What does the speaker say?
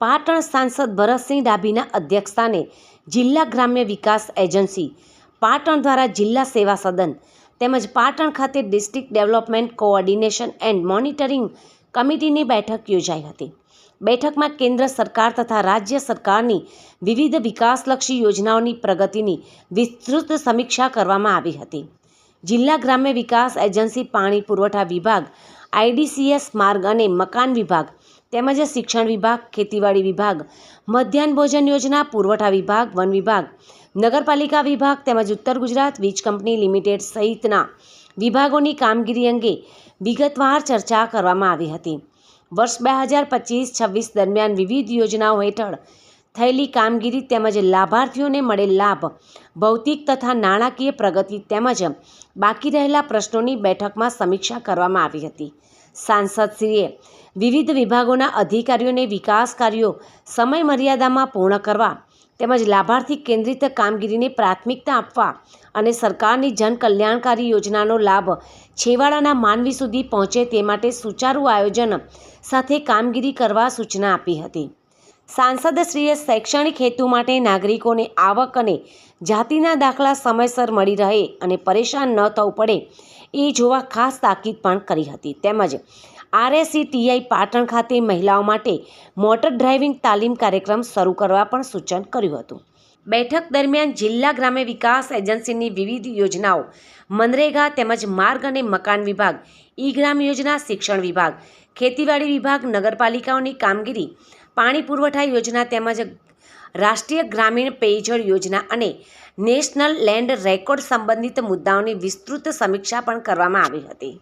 પાટણ સાંસદ ભરતસિંહ ડાભીના અધ્યક્ષસ્થાને જિલ્લા ગ્રામ્ય વિકાસ એજન્સી પાટણ દ્વારા જિલ્લા સેવા સદન તેમજ પાટણ ખાતે district development coordination and monitoring કમિટીની બેઠક યોજાઈ હતી। બેઠકમાં કેન્દ્ર સરકાર તથા રાજ્ય સરકારની વિવિધ વિકાસલક્ષી યોજનાઓની પ્રગતિની વિસ્તૃત સમીક્ષા કરવામાં આવી હતી। જિલ્લા ગ્રામ્ય વિકાસ એજન્સી, પાણી પુરવઠા વિભાગ, IDCS, માર્ગ અને મકાન વિભાગ તેમજ શિક્ષણ વિભાગ, ખેતીવાડી વિભાગ, મધ્યાહન ભોજન યોજના, પુરવઠા વિભાગ, વન વિભાગ, નગરપાલિકા વિભાગ તેમજ ઉત્તર ગુજરાત વીજ કંપની લિમિટેડ સહિતના વિભાગોની કામગીરી અંગે વિગતવાર ચર્ચા કરવામાં આવી હતી। વર્ષ 2025-26 દરમિયાન વિવિધ યોજનાઓ હેઠળ થયેલી કામગીરી તેમજ લાભાર્થીઓને મળેલ લાભ, ભૌતિક તથા નાણાકીય પ્રગતિ તેમજ બાકી રહેલા પ્રશ્નોની બેઠકમાં સમીક્ષા કરવામાં આવી હતી। સાંસદશ્રીએ વિવિધ વિભાગોના અધિકારીઓને વિકાસ કાર્યો સમય મર્યાદામાં પૂર્ણ કરવા તેમજ લાભાર્થી કેન્દ્રિત કામગીરીને પ્રાથમિકતા આપવા અને સરકારની જનકલ્યાણકારી યોજનાનો લાભ છેવાડાના માનવી સુધી પહોંચે તે માટે સુચારુ આયોજન સાથે કામગીરી કરવા સૂચના આપી હતી। સાંસદશ્રીએ શૈક્ષણિક હેતુ માટે નાગરિકોને આવક અને જાતિના દાખલા સમયસર મળી રહે અને પરેશાન ન થવું પડે એ જોવા ખાસ તાકીદ પણ કરી હતી। તેમજ RSETI પાટણ ખાતે મહિલાઓ માટે મોટર ડ્રાઇવિંગ તાલીમ કાર્યક્રમ શરૂ કરવા પણ સૂચન કર્યું હતું। બેઠક દરમિયાન જિલ્લા ગ્રામ્ય વિકાસ એજન્સીની વિવિધ યોજનાઓ, મનરેગા તેમજ માર્ગ અને મકાન વિભાગ, ઈ-ગ્રામ યોજના, શિક્ષણ વિભાગ, ખેતીવાડી વિભાગ, નગરપાલિકાઓની કામગીરી, પાણી પુરવઠા યોજના તેમજ રાષ્ટ્રીય ગ્રામીણ પેયજળ યોજના અને નેશનલ લેન્ડ રેકોર્ડ સંબંધિત મુદ્દાઓની વિસ્તૃત સમીક્ષા પણ કરવામાં આવી હતી।